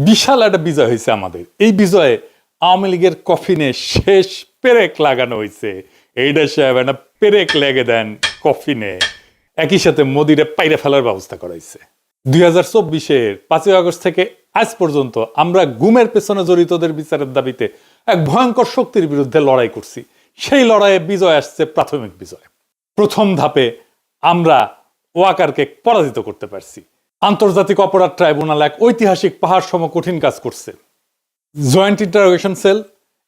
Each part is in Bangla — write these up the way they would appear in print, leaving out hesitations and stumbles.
বিশাল একটা বিজয় হয়েছে আমাদের। এই বিজয়ে আওয়ামী লীগের কফিনে শেষ পেরেক লাগানো হয়েছে। এইটা সাহেব একটা পেরেক লেগে দেন কফিনে, একই সাথে মোদিরে পাইরে ফেলার ব্যবস্থা করাইছে। 2024-এর 5ই আগস্ট থেকে আজ পর্যন্ত আমরা গুমের পেছনে জড়িতদের বিচারের দাবিতে এক ভয়ঙ্কর শক্তির বিরুদ্ধে লড়াই করছি। সেই লড়াইয়ে বিজয় আসছে, প্রাথমিক বিজয়। প্রথম ধাপে আমরা ওয়াকারকে পরাজিত করতে পারছি। আন্তর্জাতিক অপরাধ ট্রাইব্যুনাল এক ঐতিহাসিক পাহাড় সম কঠিন কাজ করছে। জয়েন্ট ইন্টারোগেশন সেল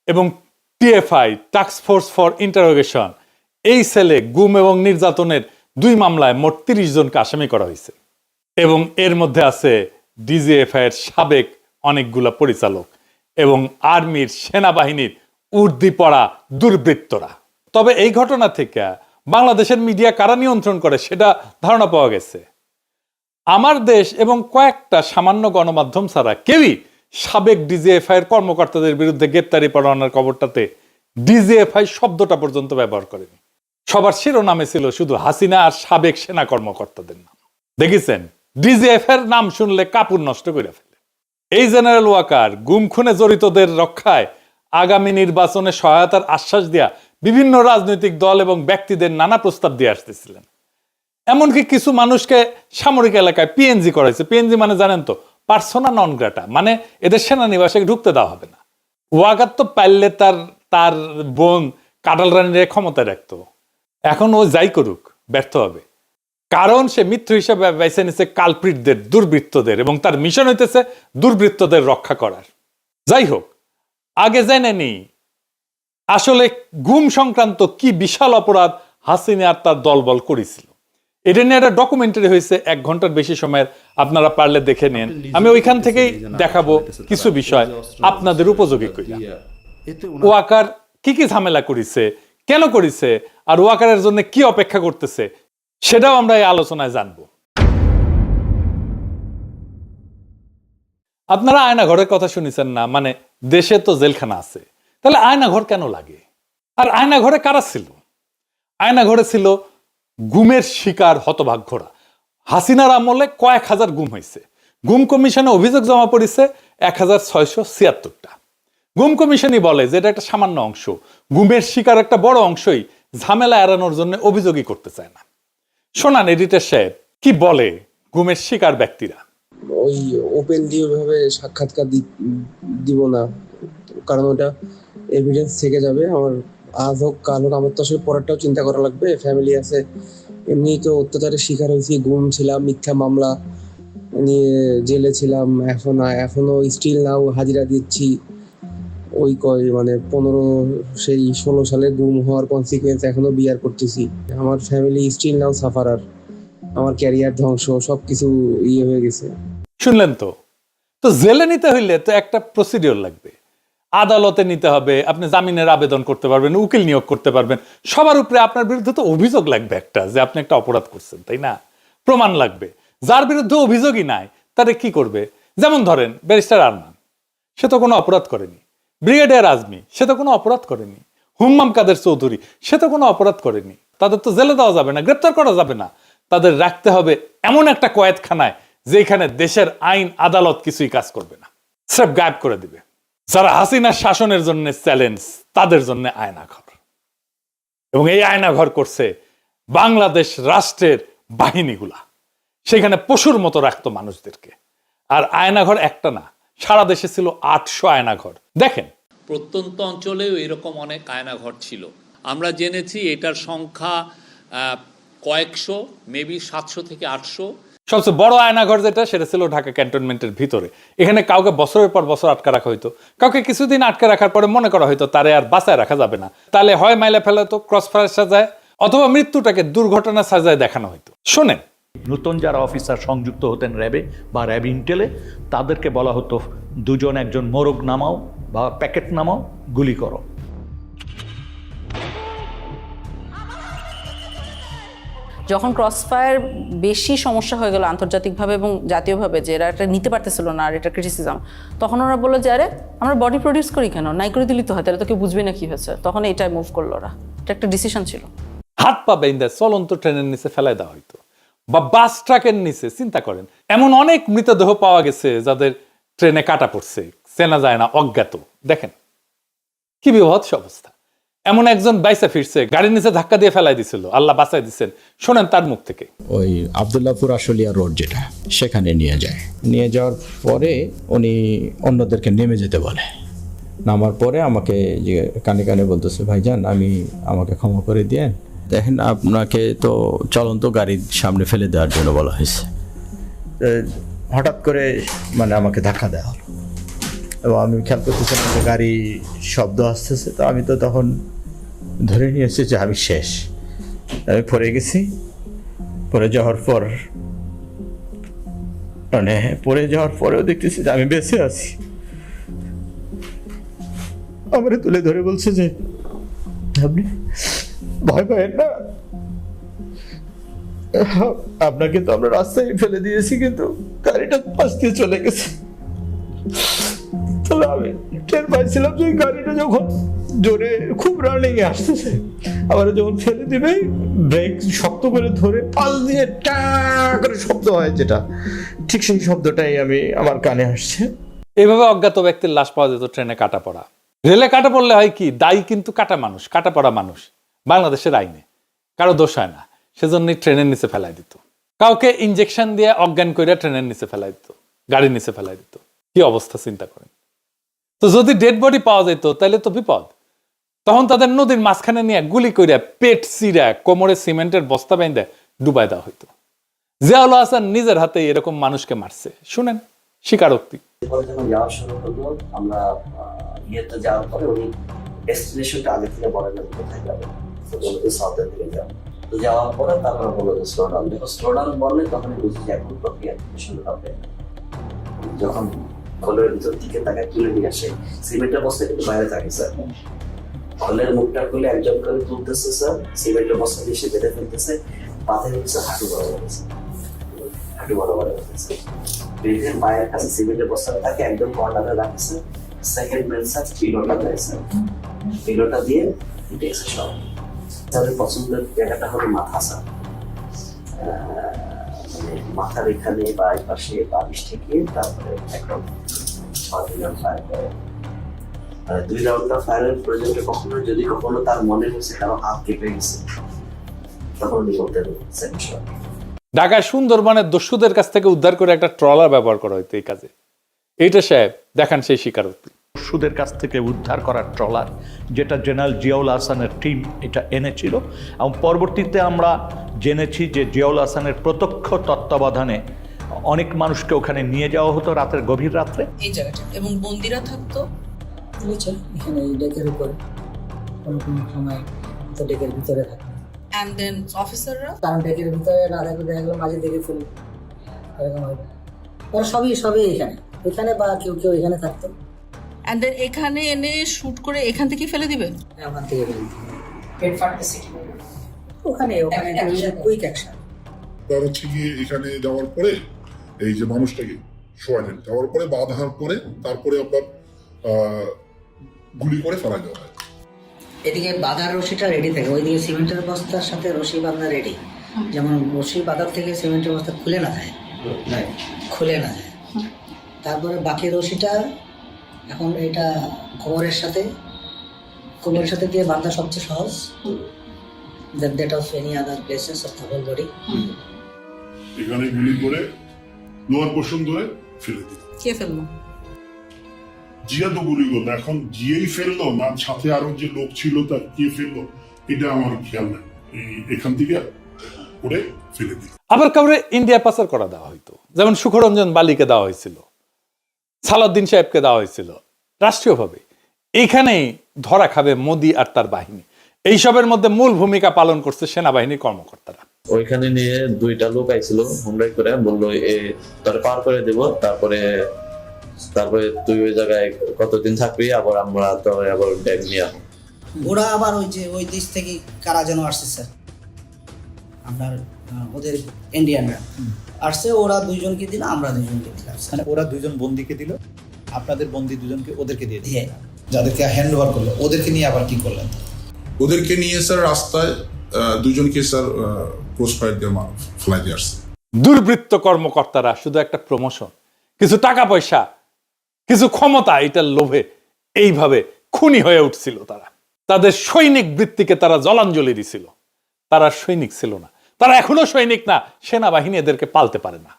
এবং TFI, task force for interrogation, এই সেলে গুম এবং নির্যাতনের 2 মামলায় মোট 30 জনকে আসামি করা হয়েছে এবং এর মধ্যে আছে ডিজিএফআই এর সাবেক অনেকগুলা পরিচালক এবং আর্মির, সেনাবাহিনীর উর্দি পড়া দুর্বৃত্তরা। তবে এই ঘটনা থেকে বাংলাদেশের মিডিয়া কারা নিয়ন্ত্রণ করে সেটা ধারণা পাওয়া গেছে। আমার দেশ এবং কয়েকটা সামান্য গণমাধ্যম ছাড়া কেউই সাবেক ডিজিএফআই এর কর্মকর্তাদের বিরুদ্ধে গ্রেপ্তারি পরোয়ানার খবরটাতে ডিজিএফআই শব্দটা পর্যন্ত ব্যবহার করেনি। সবার শিরোনামে ছিল শুধু হাসিনা আর সাবেক সেনা কর্মকর্তাদের নাম। দেখেছেন, ডিজিএফআই এর নাম শুনলে কাপড় নষ্ট করে ফেলে। এই জেনারেল ওয়াকার গুম খুনে জড়িতদের রক্ষায় আগামী নির্বাচনে সহায়তার আশ্বাস দেয়া বিভিন্ন রাজনৈতিক দল এবং ব্যক্তিদের নানা প্রস্তাব দিয়ে আসতেছিলেন। এমনকি কিছু মানুষকে সামরিক এলাকায় পিএনজি করাইছে। পিএনজি মানে জানেন তো, পার্সোনা নন গ্রাটা, মানে এদের সেনানিবাসে ঢুকতে দেওয়া হবে না। ওয়াকার তো পারলে তার বোন কাটাল রানীর ক্ষমতায় রাখতো। এখন ও যাই করুক, ব্যর্থ হবে। কারণ সে মিত্র হিসেবে বেছে নিচ্ছে কালপ্রিটদের, দুর্বৃত্তদের, এবং তার মিশন হইতেছে দুর্বৃত্তদের রক্ষা করার। যাই হোক, আগে জেনে নি আসলে গুম সংক্রান্ত কি বিশাল অপরাধ হাসিনা আর তার দলবল করেছিল। এটা নিয়ে একটা ডকুমেন্টারি হয়েছে 1 ঘন্টার বেশি সময়ের, আপনারা পারলে দেখে নেন। আমি ওইখান থেকেই দেখাবো কিছু বিষয় আপনাদের উপযোগী কইরা। ওয়াকার কি কি ঝামেলা করেছে, কেন করেছে, আর ওয়াকারের জন্য কি অপেক্ষা করতেছে সেটাও আমরা এই আলোচনায় জানবো। আপনারা আয়নাঘরের কথা শুনেছেন না? মানে দেশে তো জেলখানা আছে, তাহলে আয়নাঘর কেন লাগে? আর আয়নাঘরে কারা ছিল? আয়নাঘরে ছিল গুমের শিকার হতভাগ্যরা। হাসিনার আমলে কয়েক হাজার গুম হয়েছে। গুম কমিশনে অভিযোগ জমা পড়েছে 1676টা। গুম কমিশনই বলে যে এটা একটা সামান্য অংশ। গুমের শিকার একটা বড় অংশই ঝামেলা এড়ানোর জন্য অভিযোগই করতে চায় না। শোনান এডিটর সাহেব কি বলে গুমের শিকার ব্যক্তিরা। ওই ওপেনলি ওইভাবে সাক্ষাৎকার দিব না, কারণ ওটা এভিডেন্স থেকে যাবে। আমার আজ হোক কাল হোক আমার তো আসলে পরেরটাও চিন্তা করা লাগবে, ফ্যামিলি আছে। এমনি তো অত্যাচারের শিকার হয়েছি, গুম ছিলাম, মিথ্যা মামলা নিয়ে জেলে ছিলাম, এখনো স্টিল নাও হাজিরা দিচ্ছি। ওই 16 সালে গুম হওয়ার কনসিকুয়েন্স এখনো বিয়ার করতেছি। আমার ফ্যামিলি স্টিল নাও সাফারার, আমার ক্যারিয়ার ধ্বংস, সবকিছু হয়ে গেছে। শুনলেন তো? তো জেলে নিতে হইলে তো একটা প্রসিডিওর লাগবে, আদালতে নিতে হবে, আপনি জামিনের আবেদন করতে পারবেন, উকিল নিয়োগ করতে পারবেন। সবার উপরে আপনার বিরুদ্ধে তো অভিযোগ লাগবে একটা, যে আপনি একটা অপরাধ করছেন, তাই না? প্রমাণ লাগবে। যার বিরুদ্ধে অভিযোগই নাই তারে কি করবে? যেমন ধরেন ব্যারিস্টার আরমান, সে তো কোনো অপরাধ করেনি। ব্রিগেডিয়ার আজমি, সে তো কোনো অপরাধ করেনি। হুম্মাম কাদের চৌধুরী, সে তো কোনো অপরাধ করেনি। তাদের তো জেলে দেওয়া যাবে না, গ্রেপ্তার করা যাবে না। তাদের রাখতে হবে এমন একটা কয়েদখানায় যেখানে দেশের আইন আদালত কিছুই কাজ করবে না, সব গায়েব করে দিবে। যারা হাসিনার শাসনের জন্য চ্যালেঞ্জ, তাদের জন্য আয়নাঘর। এবং এই আয়নাঘর করছে বাংলাদেশ রাষ্ট্রের বাহিনীগুলা। সেখানে পশুর মতো রাখতো মানুষদেরকে। আর আয়নাঘর একটা না, সারা দেশে ছিল 800 আয়নাঘর। দেখেন, প্রত্যন্ত অঞ্চলেও এরকম অনেক আয়নাঘর ছিল। আমরা জেনেছি এটার সংখ্যা কয়েকশো, মেবি 700 থেকে 800। সবচেয়ে বড় আয়নাঘর যেটা, সেটা ছিল ঢাকা ক্যান্টনমেন্টের ভিতরে। এখানে কাউকে বছরের পর বছর আটকে রাখা হইতো। কাউকে কিছুদিন আটকে রাখার পরে মনে করা হইতো তারে আর বাঁচায় রাখা যাবে না, তাহলে হয় মাইলে ফেলাতো, ক্রস ফায়ার সাজায়, অথবা মৃত্যুটাকে দুর্ঘটনা সাজায় দেখানো হইতো। শোনেন, নতুন যারা অফিসার সংযুক্ত হতেন র্যাবে বা র্যাব ইন্টেলে, তাদেরকে বলা হতো 2-1 মোরগ নামাও বা প্যাকেট নামাও, গুলি করো। যখন ক্রসফায়ার বেশি সমস্যা হয়ে গেল আন্তর্জাতিকভাবে এবং জাতীয়ভাবে, যে এরা এটা নিতে পারতেছিল না আর এটা ক্রিটিসিজম, তখন ওরা বললো যে আরে আমরা বডি প্রডিউস করি কেন, নাই করে দিলি তো হয়, তাহলে তো কেউ বুঝবে না কি হয়েছে। তখন এটাই মুভ করলো ওরা। এটা একটা ডিসিশন ছিল। হাত পা বেঁধে চলন্ত ট্রেনের নিচে ফেলাই দেওয়া হইতো, বা বাস ট্রাকের নিচে। চিন্তা করেন, এমন অনেক মৃতদেহ পাওয়া গেছে যাদের ট্রেনে কাটা পড়ছে, চেনা যায় না, অজ্ঞাত। দেখেন কি বিভৎস অবস্থা। এমন একজন বাইসা ফিরছে, গাড়ির নিচে ধাক্কা দিয়ে ফেলাই দিছিল, আল্লাহ বাঁচাই দিচ্ছেন। শোনেন তার মুখ থেকে। ওই আবদুল্লাহপুর আশুলিয়া রোড যেটা, সেখানে নিয়ে যায়। নিয়ে যাওয়ার পরে উনি অন্যদেরকে নেমে যেতে বলে। নামার পরে আমাকে যে কানে কানে বলতেছে, ভাইজান আমাকে ক্ষমা করে দিয়ে দেখেন, আপনাকে তো চলন্ত গাড়ির সামনে ফেলে দেওয়ার জন্য বলা হয়েছে। হঠাৎ করে মানে আমাকে ধাক্কা দেওয়া হলো এবং আমি খেয়াল করতেছিলাম যে গাড়ি শব্দ আসতেছে। তো আমি তো তখন ধরে নিয়েছি যে আমি শেষ, আমি পড়ে গেছি। পড়ে যাওয়ার পর মানে পড়ে যাওয়ার পরেও দেখতেছি যে আমি বেঁচে আছি। আমারে তুলে ধরে বলছে যে আপনি ভয় পাবেন না, আপনাকে তো আমরা রাস্তায় ফেলে দিয়েছি, কিন্তু গাড়িটা পাশ দিয়ে চলে গেছে। তাহলে আমি টের পাইছিলাম যে গাড়িটা যখন জোরে খুব রানিং এ আসতেছে, আবার যখন ফেলে দিবে ব্রেক শক্ত করে ধরে পাশ দিয়ে টা করে শব্দ হয়, যেটা ঠিক সেই শব্দটাই আমার কানে আসছে। এইভাবে অজ্ঞাত ব্যক্তির লাশ পাওয়া যেত ট্রেনে কাটা পড়া। রেলে কাটা পড়লে হয় কি, দায়ী কিন্তু কাটা মানুষ, কাটা পড়া মানুষ। বাংলাদেশের আইনে কারো দোষ হয় না, সেজন্যই ট্রেনের নিচে ফেলাই দিত। কাউকে ইনজেকশন দিয়ে অজ্ঞান করে ট্রেনের নিচে ফেলাই দিত, গাড়ির নিচে ফেলাই দিত। কি অবস্থা চিন্তা করেন। তো যদি ডেড বডি পাওয়া যেত তাহলে তো বিপদ। তখন তাদের নদীর মাঝখানে নিয়ে গুলি করে পেট চিরা কোমরে সিমেন্টের বস্তা বেঁধে ডুবাই দেওয়া হইতো। জিয়াউল হাসান নিজের হাতে এরকম মানুষকে মারছে। শুনেন স্বীকারোক্তি। যখন যাওয়া শুরু করলো, আমরা ইয়েতে যাওয়ার পরে উনি ডেস্টিনেশনটা আগে থেকে বলেন না কোথায় যাবে, তো সাউথের দিকে যাবো। তো যাওয়ার পরে তারপরে বললো যে স্লো ডাউন। যখন স্লো ডাউন বললে তখনই বুঝি যে এখন প্রক্রিয়া শুরু হবে। যখন খোলের ভিতর দিকে তাকে তুলে নিয়ে আসে, সিমেন্টের বস্তা কিন্তু বাইরে থাকে স্যার। খোলের মুখটা খুলে একজন করে তুলতেছে স্যার, সিমেন্টের বস্তা দিয়ে সে বেঁধে ফেলতেছে, পাথর হচ্ছে হাঁটু বরাবর হয়েছে, হাঁটু বরাবর হয়েছে। বেঁধে পায়ের কাছে সিমেন্টের বস্তা তাকে একদম কর্নারে রাখছে। সেকেন্ড মেন স্যার পিলোটা দিয়েছে, পিলোটা দিয়ে দিয়েছে সব। তাদের পছন্দের জায়গাটা হলো মাথা স্যার, মানে মাথার এখানে বা এই পাশে বালিশ থেকে তারপরে একদম 6 রাউন্ড ফায়ার করে। 2 রাউন্ডটা ফায়ারের প্রয়োজনে যদি কখনো তার মনে হচ্ছে কারো হাত কেঁপে গেছে, তখন উনি বলতে সেন্সার। ঢাকার সুন্দরবনের দস্যুদের কাছ থেকে উদ্ধার করে একটা ট্রলার ব্যবহার করা হইতো এই কাজে। এইটা সাহেব দেখান সেই স্বীকারোক্তি। দস্যুদের কাছ থেকে উদ্ধার করা ট্রলার, যেটা জেনারেল জিয়াউল হাসানের টিম এটা এনেছিল, এবং পরবর্তীতে আমরা জেনেছি যে জিয়াউল হাসানের প্রত্যক্ষ তত্ত্বাবধানে অনেক মানুষকে ওখানে নিয়ে যাওয়া হতো রাতের গভীর রাত্রে। এই জায়গাটা এবং বন্দিরা থাকতো বুঝছেন, এখানে এই ডেকের উপরে কোনো কোনো সময় তো ডেকের ভিতরে থাকে, এন্ড দেন অফিসাররা কারণ ডেকের ভিতরে না থাকলে দেখা গেলো মাঝে দেখে ফেল, এরকম হবে। ওরা সবই এখানে বা কেউ এখানে থাকতো, এন্ড দেন এখানে এনে শুট করে এখান থেকে ফেলে দিবে। ওখান থেকে পেট ফাটতেছে ওখানে কুইক অ্যাকশন। তার হচ্ছে গিয়ে এখানে যাওয়ার পরে এই যে মানুষটাকে শোয়ালেন, যাওয়ার পরে বাঁধার পরে তারপরে আপনার গুলি করে ফেলা দেওয়া হয়। এদিকে বাঁধার রশিটা রেডি থাকে, ওইদিকে সিমেন্টের বস্তার সাথে রশি বাঁধা রেডি, যেমন রশি বাঁধার থেকে সিমেন্টের বস্তা খুলে না যায়। তারপরে বাকি রশিটা এখন এটা কোমরের সাথে দিয়ে বাঁধা সবচেয়ে সহজ, that of any other places of the whole body. এখানে গুলি করে লোয়ার পোর্শন ধরে ফেলে দিল। কে ফেললো? জিয়া তো গুলি করলো, এখন জিয়েই ফেললো না সাথে আরো যে লোক ছিল তার কে ফেললো এটা আমার খেয়াল নাই। এখান থেকে করে ফেলে দিল। আবার কাউরে ইন্ডিয়া পাচার করা দেওয়া হইতো, যেমন সুখরঞ্জন বালিকে দেওয়া হয়েছিল, সালাউদ্দিন সাহেবকে দেওয়া হয়েছিল রাষ্ট্রীয়ভাবে। এইখানেই ধরা খাবে মোদি আর তার বাহিনী। এইসবের মধ্যে মূল ভূমিকা পালন করছে সেনাবাহিনীর কর্মকর্তারা। ওইখানে নিয়ে 2টা লোক আইছিল হুমড়াই করে, বললো তোর পার করে দেব, তারপরে তুই ওই জায়গায় কতদিন থাকবি, আবার আমরা তো আবার ব্যাগ নিয়ে আসবো। ওরা আবার ওই দেশ থেকে কারা যেন আসছে স্যার, আপনার ওদের ইন্ডিয়ানরা আসছে, ওরা 2জনকে দিল, আমরা 2জনকে দিলাম। মানে ওরা 2জন বন্দীকে দিল, আপনাদের বন্দী 2জনকে ওদেরকে দিয়ে দিল। যাদেরকে হ্যান্ড ওভার করলো ওদেরকে নিয়ে আবার কি করলেন? ওদেরকে নিয়ে স্যার রাস্তায় 2জনকে স্যার ক্রস ফায়ার দিয়ে ফেলাই দিয়ে আসছে। দুর্বৃত্ত কর্মকর্তারা শুধু একটা প্রমোশন, কিছু টাকা পয়সা কিছু ক্ষমতা, এটার লোভে এইভাবে খুনি হয়ে উঠছিল তারা। তাদের সৈনিক বৃত্তিকে তারা জলাঞ্জলি দিছিল। তারা সৈনিক ছিল না, তারা এখনো সৈনিক না। সেনাবাহিনী এদেরকে পালতে পারে না।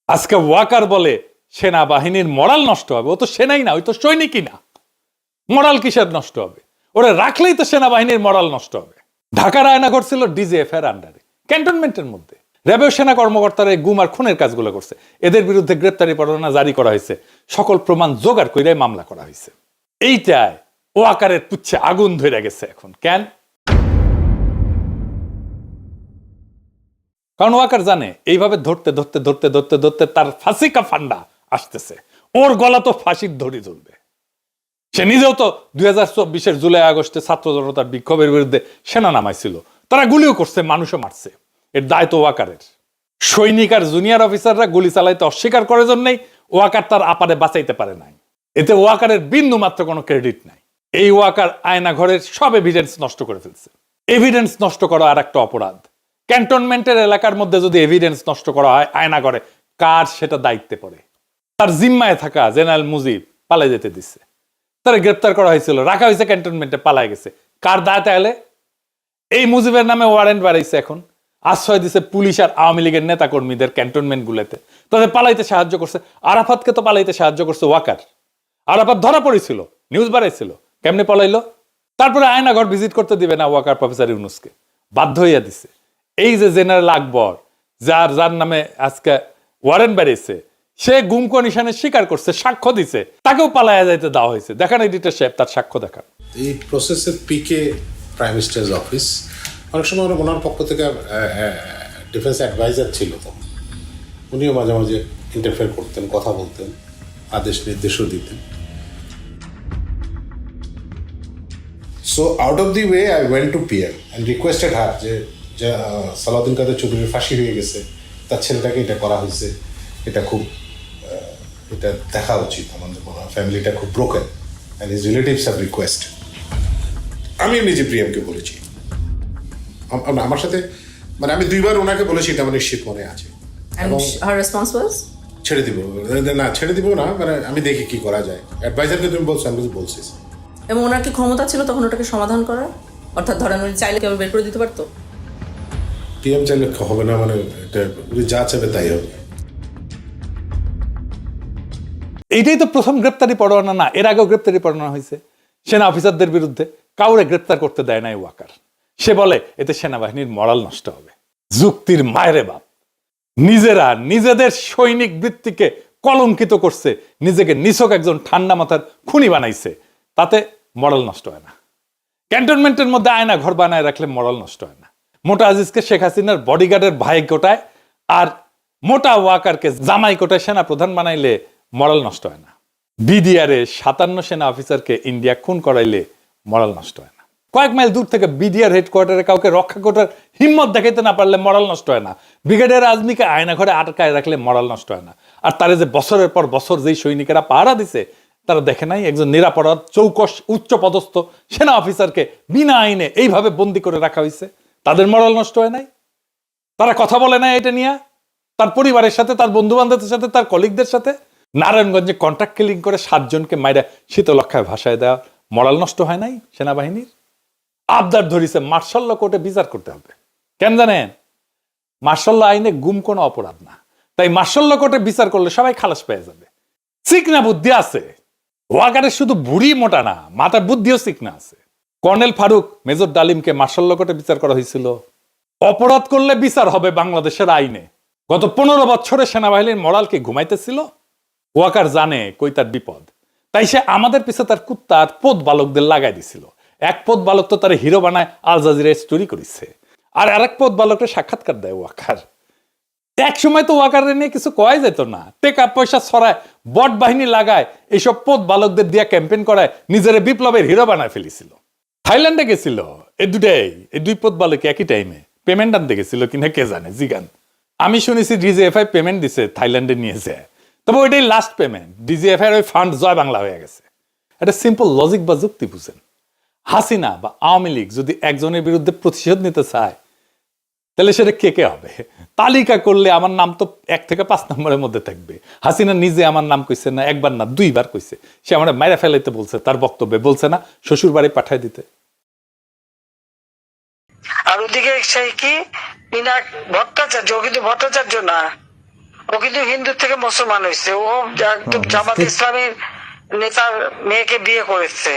আজকে ওয়াকার বলে সেনাবাহিনীর মরাল নষ্ট হবে। ও তো সেনাই না, ওই তো সৈনিকই না। মরাল কিসের নষ্ট হবে? ওরা রাখলেই তো সেনাবাহিনীর মরাল নষ্ট হবে। ঢাকার আয়নাঘর ছিল ডিজিএফ এর আন্ডারে, ক্যান্টনমেন্টের মধ্যে। র্যাবের সেনা কর্মকর্তারা এই গুম আর খুনের কাজগুলো করছে। এদের বিরুদ্ধে গ্রেপ্তারি পরোয়ানা জারি করা হয়েছে, সকল প্রমাণ জোগাড় করে মামলা করা হয়েছে। এইটায় ওয়াকারের পুচ্ছে আগুন ধরে গেছে এখন। কেন? কারণ ওয়াকার জানে এইভাবে ধরতে ধরতে ধরতে ধরতে ধরতে তার ফাঁসিকা ফান্ডা আসতেছে। ওর গলা তো ফাঁসির ধরি জ্বলবে। সে নিজেও তো 2024 জুলাই আগস্টে ছাত্র জনতার বিক্ষোভের বিরুদ্ধে সেনা নামাইছিল। তারা গুলিও করছে, মানুষও মারছে। এর দায় তো ওয়াকারের। সৈনিক আর জুনিয়র অফিসাররা গুলি চালাইতে অস্বীকার করার জন্যই ওয়াকার তার আপারে বাঁচাইতে পারে নাই। এতে ওয়াকারের বিন্দু মাত্র কোনো ক্রেডিট নাই। এই ওয়াকার আয়না ঘরের সব এভিডেন্স নষ্ট করে ফেলছে। এভিডেন্স নষ্ট করা আর একটা অপরাধ। ক্যান্টনমেন্টের এলাকার মধ্যে যদি এভিডেন্স নষ্ট করা হয় আয়না ঘরে, কার সেটা দায়িত্বে পড়ে? তার জিম্মায় থাকা জেনারেল মুজিব পালাই যেতে দিচ্ছে। তারা গ্রেপ্তার করা হয়েছিল, রাখা হয়েছে ক্যান্টনমেন্টে, পালাই গেছে। কার দায় তাহলে? এই মুজিবের নামে ওয়ারেন্ট বাড়াইছে, এখন আশ্রয় দিছে পুলিশ আর আওয়ামী লীগের নেতা কর্মীদের ক্যান্টনমেন্ট গুলোতে। তাদের পালাইতে সাহায্য করছে। আরাফাতকে তো পালাইতে সাহায্য করছে ওয়াকার। আরাফাত ধরা পড়েছিল, নিউজ বাড়াইছিল, কেমনে পলাইলো? তারপরে আয়নাঘর ভিজিট করতে দিবে না ওয়াকার প্রফেসর ইউনুসকে, বাধ্য হইয়া দিছে। এই যে জেনারেল আকবর, যার নামে আজকে ওয়ারেন্ট বাড়িয়েছে, সে গুম কমিশনে স্বীকার করছে, সাক্ষ্য দিছে, তাকেও পালাইয়া যাইতে দেওয়া হয়েছে। দেখান এডিটর সাহেব তার সাক্ষ্য দেখান। এই প্রসেসের পিকে প্রাইম মিনিস্টার্স অফিস, অনেক সময় ওনার পক্ষ থেকে ডিফেন্স অ্যাডভাইজার ছিল, তো উনিও মাঝে মাঝে ইন্টারফেয়ার করতেন, কথা বলতেন, আদেশ নির্দেশও দিতেন। So out of the way I went to PM and requested হার যে সালাউদ্দিন কাদের চৌধুরীর ফাঁসি হয়ে গেছে, তার ছেলেটাকে এটা করা হয়েছে, এটা খুব এটা দেখা উচিত। আমাদের ফ্যামিলিটা খুব broken and his relatives have request. আমি নিজে প্রিয়ামকে বলেছি, আমার সাথে মানে আমি 2বার ওনাকে বলেছি, এটা আমার নিশ্চিত মনে আছে। ছেড়ে দিব না, ছেড়ে দিব না, মানে আমি দেখি কি করা যায়। অ্যাডভাইজারকে তুমি বলছো, আমি বলছি। এবং ওনার কি ক্ষমতা ছিল তখন ওটাকে সমাধান করার? অর্থাৎ ধরেন উনি চাইলে কেউ বের করে দিতে পারতো? পিএম চাইলে হবে না, মানে এটা উনি যা চাইবে তাই হবে। এইটাই তো প্রথম গ্রেপ্তারি পরোয়ানা না, এর আগেও গ্রেপ্তারি পরোয়ানা হয়েছে সেনা অফিসারদের বিরুদ্ধে। কাউরে গ্রেপ্তার করতে দেয় নাই ওয়াকার। সে বলে এতে সেনাবাহিনীর মরাল নষ্ট হবে। যুক্তির মায়েরে বাপ। নিজেরা নিজেদের সৈনিক বৃত্তিকে কলঙ্কিত করছে, নিজেকে নিছক একজন ঠান্ডা মাথার খুনি বানাইছে, তাতে মরাল নষ্ট হয় না। ক্যান্টনমেন্টের মধ্যে আয়না ঘর বানায় রাখলে মরাল নষ্ট হয় না। মোটা আজিজকে শেখ হাসিনার বডিগার্ডের ভাই কোটায় আর মোটা ওয়াকারকে জামাই কোটায় সেনা প্রধান বানাইলে মরাল নষ্ট হয় না। বিডিআরে 57 সেনা অফিসারকে ইন্ডিয়া খুন করাইলে মরাল নষ্ট হয় না। কয়েক মাইল দূর থেকে বিডিআর হেডকোয়ার্টারে কাউকে রক্ষা করার হিম্মত দেখাইতে না পারলে মরাল নষ্ট হয় না। ব্রিগেডিয়ার আজমিকে আয়না ঘরে আটকায় রাখলে মরাল নষ্ট হয় না। আর তারে যে বছরের পর বছর যেই সৈনিকেরা পাহারা দিছে, তারা দেখে নাই একজন নিরাপরাধ চৌকস উচ্চ পদস্থ সেনা অফিসারকে বিনা আইনে এইভাবে বন্দি করে রাখা হয়েছে, তাদের মরাল নষ্ট হয় নাই? তারা কথা বলে না এটা নিয়ে তার পরিবারের সাথে, তার বন্ধু বান্ধবদের সাথে, তার কলিগদের সাথে? নারায়ণগঞ্জে কন্ট্রাক্ট কিলিং করে 7 জনকে মাইরা শীতলক্ষায় ভাসায় দেওয়া মরাল নষ্ট হয় নাই সেনাবাহিনীর? আবদার ধরিছে মার্শাল ল কোর্টে বিচার করতে হবে। কেন জানেন? মার্শাল ল আইনে গুম কোনো অপরাধ না, তাই মার্শাল ল কোর্টে বিচার করলে সবাই খালাস পেয়ে যাবে। চিকনা বুদ্ধি আছে ওয়াকারের, শুধু বুড়ি মোটা না, মাথার বুদ্ধিও চিকনা আছে। কর্নেল ফারুক, মেজর ডালিমকে মার্শাল ল কোর্টে বিচার করা হয়েছিল। অপরাধ করলে বিচার হবে বাংলাদেশের আইনে। গত 15 বছরে সেনাবাহিনীর মরালকে ঘুমাইতেছিল। ওয়াকার জানে কই তার বিপদ, তাই সে আমাদের পিছে তার কুত্তা আর পোত বালকদের লাগাই দিছিল। এক পোত বালক তো তার হিরো বানায় আল জাজিরায় স্টোরি করেছে, আর আরেক পোত বালকের সাক্ষাৎকার দেয় ওয়াকার। এক সময় তো ওয়াকারের নিয়ে কিছু কয় যেত না, টেকা পয়সা ছড়ায়, বট বাহিনী লাগায়, এইসব পোত বালকদের দিয়ে ক্যাম্পেইন করায় নিজের বিপ্লবের হিরো বানায় ফেলেছিল। থাইল্যান্ডে গেছিল এই দুই পোত বালক একই টাইমে পেমেন্ট আনতে গেছিল কিনা কে জানে, জিগান। আমি শুনেছি ডিজিএফআই পেমেন্ট দিছে থাইল্যান্ডে নিয়ে যায়, তবে ওইটাই লাস্ট পেমেন্ট। ডিজিএফআই ওই ফান্ড জয় বাংলা হয়ে গেছে। এটা সিম্পল লজিক বা যুক্তি বুঝেন। হাসিনা বা আওয়ামী লীগ যদি একজনের বিরুদ্ধে প্রতিশোধ নিতে চায়, তাহলে সেটা কে কে হবে? তালিকা করলে আমার নাম তো 1 থেকে 5 নম্বরের মধ্যে থাকবে। হাসিনা নিজে আমার নাম কইছে না, একবার না 2বার কইছে। সে আমার মাইরা ফেলাইতে বলছে, তার বক্তব্যে বলছে না শ্বশুর বাড়ি পাঠায় দিতে। আর ওদিকে সেই কি পিনাক ভট্টাচার্য, ও কিন্তু ভট্টাচার্য না, ও কিন্তু হিন্দু থেকে মুসলমান হয়েছে। ও একদম জামাত ইসলামের নেতার মেয়েকে বিয়ে করেছে।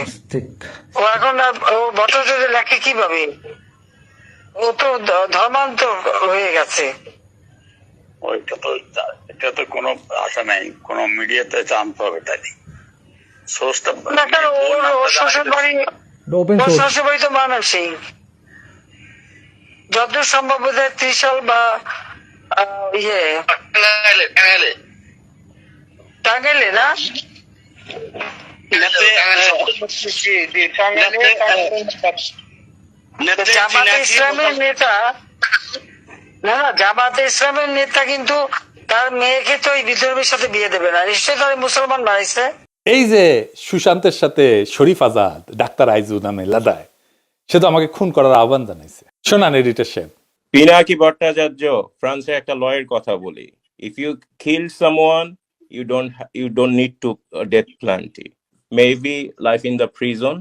ও এখন ও ভট্টাচার্য লেখে কিভাবে? ও তো ধর্মান্তর হয়ে গেছে। এটা তো কোনো আশা নাই, কোনো মিডিয়াতে জানতে হবে তাই সোর্সটা না, কারণ ওর শ্বশুর বাড়ি তো মানুষই যতদূর সম্ভব বোধহয় ত্রিশাল বা টাঙ্গাইলে না, জামাতে ইসলামের নেতা না, জামাতে ইসলামের নেতা কিন্তু তার মেয়েকে তো এই বিধর্মীর সাথে বিয়ে দেবে না, নিশ্চয়ই তার মুসলমান বানাইছে। এই যে সুশান্তের সাথে শরীফ আজাদ, ডাক্তার আইজু নামে লাদায়, সে তো আমাকে খুন করার আহ্বান জানাইছে। শোনান এডিটর সাহেব। পিনাকি ভট্টাচার্য, ফ্রান্সের একটা লয়ের কথা বলি, if you kill someone you don't need to death penalty, maybe life in the prison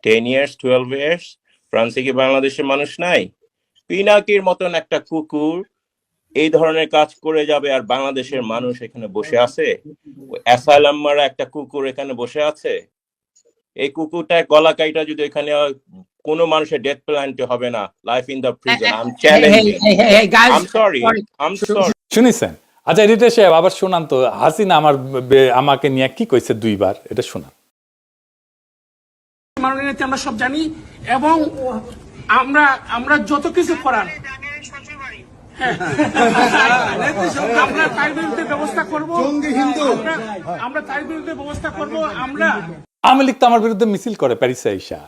10 years 12 years. ফ্রান্সে কি বাংলাদেশের মানুষ নাই? পিনাকির মতন একটা কুকুর এই ধরনের কাজ করে যাবে আর বাংলাদেশের মানুষ এখানে বসে আছে? অ্যাসাইলাম মারা একটা কুকুর এখানে বসে আছে। এই কুকুরটা গলা কাইটা যদি এখানে কোনো মানুষের ডেথ পেনাল্টি হবে না, life in the prison. I am challenging, I am sorry. শুনিছেন? আচ্ছা এডিটর সাহেব আবার শোনান তো, হাসিনা আমাকে নিয়ে কি কইছে 2বার, এটা শোনান। মাননীয় নেত্রী আমরা সব জানি, এবং আমরা যত কিছু করার আমরা তার বিরুদ্ধে ব্যবস্থা করবো, আমরা তার বিরুদ্ধে ব্যবস্থা করবো। আমরা আওয়ামী লীগ তো আমার বিরুদ্ধে মিছিল করে প্যারিসে আইসা।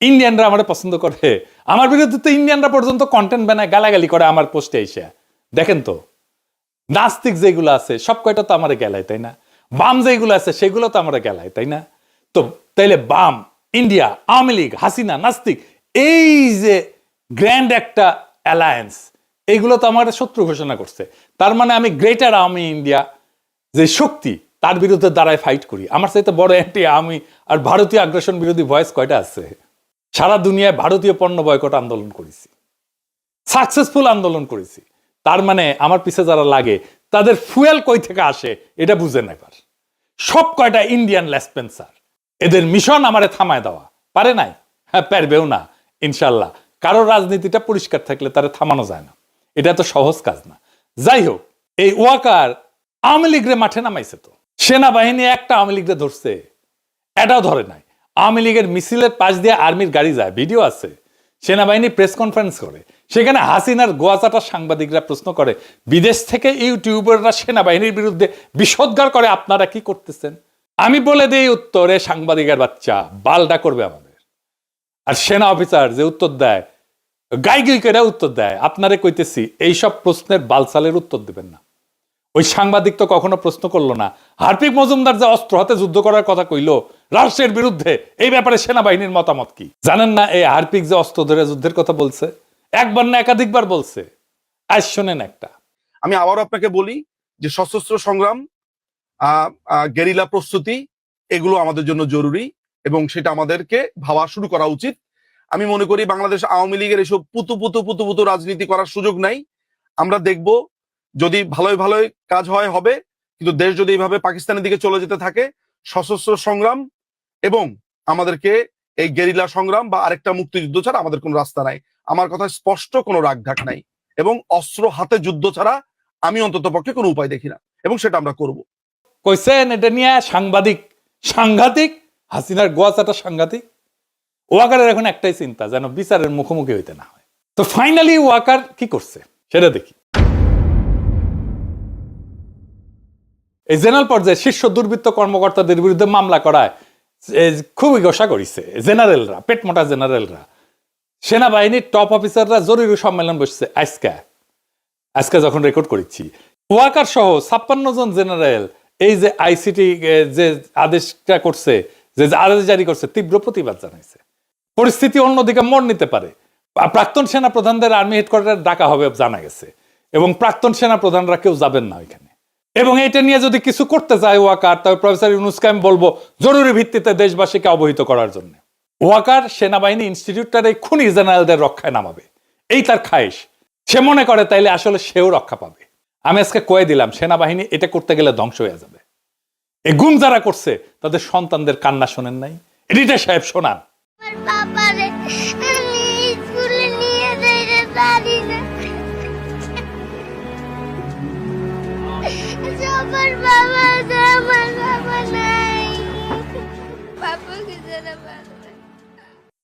ইন্ডিয়ানরা আমার পছন্দ করে, আমার বিরুদ্ধে তো ইন্ডিয়ানরা পর্যন্ত কন্টেন্ট বানায় গালাগালি করে আমার পোস্টে এসে। দেখেন তো, নাস্তিক যেগুলো আছে সব কয়টা তো আমার গেলায়, তাই না? বাম যেগুলো আছে সেগুলো তো আমার গেলায়, তাই না? তো তাইলে বাম, ইন্ডিয়া, আওয়ামী লীগ, হাসিনা, নাস্তিক, এই যে গ্র্যান্ড একটা অ্যালায়েন্স, এইগুলো তো আমার শত্রু ঘোষণা করছে। তার মানে আমি গ্রেটার আওয়ামী ইন্ডিয়া যে শক্তি, তার বিরুদ্ধে দাঁড়ায় ফাইট করি। আমার চাইতে বড় অ্যান্টি আওয়ামী আর ভারতীয় আগ্রাসন বিরোধী ভয়েস কয়টা আছে? সারা দুনিয়ায় ভারতীয় পণ্য বয়কট আন্দোলন করেছি, সাকসেসফুল আন্দোলন করেছি। তার মানে আমার পিছে যারা লাগে তাদের ফুয়েল কই থেকে আসে এটা বুঝেন একবার। সব কয়টা ইন্ডিয়ান লেসপেন্সার, এদের মিশন আমারে থামায় দেওয়া, পারে নাই? হ্যাঁ, পারবেও না ইনশাল্লাহ। কারো রাজনীতিটা পরিষ্কার থাকলে তারা থামানো যায় না, এটা তো সহজ কাজ না। যাই হোক, এই ওয়াকার আওয়ামী লীগরে মাঠে নামাইছে তো, সেনাবাহিনী একটা আওয়ামী লীগরে ধরছে, এটাও ধরে নাই। আওয়ামী লীগের মিছিলের পাশ দিয়ে আর্মির গাড়ি যায়, ভিডিও আছে। সেনাবাহিনী প্রেস কনফারেন্স করে, সেখানে হাসিনার গোয়াচাটা সাংবাদিকরা প্রশ্ন করে, বিদেশ থেকে ইউটিউবাররা সেনাবাহিনীর বিরুদ্ধে বিষোদ্গার করে, আপনারা কি করতেছেন? আমি বলে দিই উত্তরে, সাংবাদিকের বাচ্চা বালটা করবে আমাদের। আর সেনা অফিসার যে উত্তর দেয়, গাইগিকেরা উত্তর দেয়, আপনারে কইতেছি এইসব প্রশ্নের বালসালের উত্তর দিবেন না। ওই সাংবাদিক তো কখনো প্রশ্ন করলো না হার্পিক মজুমদার যে অস্ত্র হাতে যুদ্ধ করার কথা কইলো রাষ্ট্রের বিরুদ্ধে, এই ব্যাপারে সেনাবাহিনীর মতামত কি? জানেন না এই হার্পিক যে অস্ত্র ধরে যুদ্ধের কথা বলছে, একবার না একাধিকবার বলছে। আজ শোনেন একটা। আমি আবারও আপনাকে বলি যে সশস্ত্র সংগ্রাম, গেরিলা প্রস্তুতি, এগুলো আমাদের জন্য জরুরি এবং সেটা আমাদেরকে ভাবা শুরু করা উচিত। আমি মনে করি বাংলাদেশ আওয়ামী লীগের এসব পুতু রাজনীতি করার সুযোগ নাই। আমরা দেখব যদি ভালোই কাজ হবে, কিন্তু দেশ যদি এইভাবে পাকিস্তানের দিকে চলে যেতে থাকে, সশস্ত্র সংগ্রাম এবং আমাদেরকে এই গেরিলা সংগ্রাম বা আরেকটা মুক্তিযুদ্ধ ছাড়া আমাদের কোনো রাস্তা নাই। আমার কথা স্পষ্ট, কোনো রাগঢাক নাই, এবং অস্ত্র হাতে যুদ্ধ ছাড়া আমি অন্তত পক্ষে কোনো উপায় দেখি না, এবং সেটা আমরা করব। কইছেন এটা নিয়ে সাংঘাতিক হাসিনার গোয়াচাটা সাংঘাতিক। ওয়াকারের এখন একটাই চিন্তা, যেন বিচারের মুখোমুখি হইতে না হয়। তো ফাইনালি ওয়াকার কি করছে সেটা দেখি। এই জেনারেল পর্যায়ে শীর্ষ দুর্বৃত্ত কর্মকর্তাদের বিরুদ্ধে মামলা করায় খুবই গোসা করেছে জেনারেলরা, পেটমোটা জেনারেলরা। সেনাবাহিনীর টপ অফিসাররা জরুরি সম্মেলন বসছে আজকে যখন রেকর্ড করেছি। ওয়াকার সহ 56 জন জেনারেল এই যে আইসিটি যে আদেশটা করছে, যে আদেশ জারি করছে, তীব্র প্রতিবাদ জানাইছে। পরিস্থিতি অন্যদিকে মোড় নিতে পারে। প্রাক্তন সেনা প্রধানদের আর্মি হেডকোয়ার্টারে ডাকা হবে জানা গেছে, এবং প্রাক্তন সেনা প্রধানরা কেউ যাবেন না ওইখানে। এবং এটা নিয়ে যদি কিছু করতে চায় ওয়াকার, তবে প্রফেসর ইউনূসকে আমি বলবো জরুরি ভিত্তিতে দেশবাসীকে অবহিত করার জন্য। ওয়াকার সেনাবাহিনী ইনস্টিটিউটটার এই খুনি জেনারেলদের রক্ষায় নামাবে, এই তার খায়েশ। সে মনে করে তাইলে আসলে সেও রক্ষা পাবে। আমি আজকে কয়ে দিলাম, সেনাবাহিনী এটা করতে গেলে ধ্বংস হয়ে যাবে। এই গুম যারা করছে তাদের সন্তানদের কান্না শোনেন নাই? এডিটর সাহেব শোনান।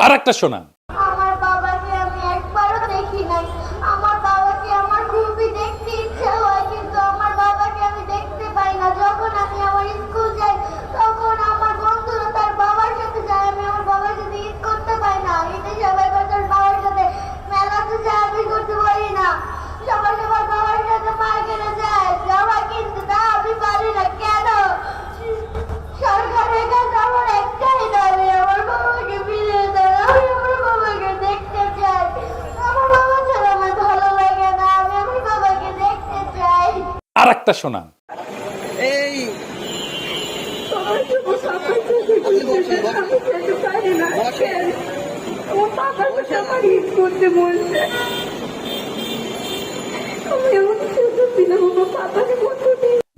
আর একটা শোনান। আমার বাবাকে আমি একবারও দেখি নাই। আমার বাবাকে আমার খুবই দেখতে ইচ্ছা হয়, কিন্তু আমার বাবাকে আমি দেখতে পাই না। যখন আমি আমার স্কুল যাই তখন আমার বন্ধুরা তার বাবার সাথে যায়, আমি আমার বাবার সাথে ঈদ করতে পাই না। ঈদে সবাই তার বাবার সাথে মেলাতে যায়, আমি করতে পারি না। সবাই সবার বাবার সাথে মার্কেটে যায়, জামা কিনতে, তা আমি পারি না। কেন? সরকারের কাছে আমার একটাই দাবি, আমার বাবাকে ফিরিয়ে দেন। আমি আমার বাবাকে দেখতে চাই। আমার বাবা ছাড়া আমার ভালো লাগে না, আমি আমার বাবাকে দেখতে চাই। আর একটা শোনান। এই করতে বলছে,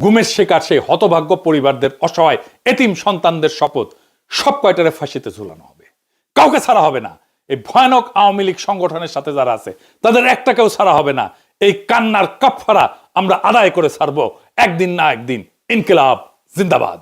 গুমের শিকার সেই হতভাগ্য পরিবারদের, অসহায় এতিম সন্তানদের শপথ, সব কয়টারে ফাঁসিতে ঝুলানো হবে, কাউকে ছাড়া হবে না। এই ভয়ানক আওয়ামী লীগ সংগঠনের সাথে যারা আছে তাদের একটাকেও ছাড়া হবে না। এই কান্নার কাফারা আমরা আদায় করে ছাড়বো একদিন না একদিন। ইনকিলাব জিন্দাবাদ।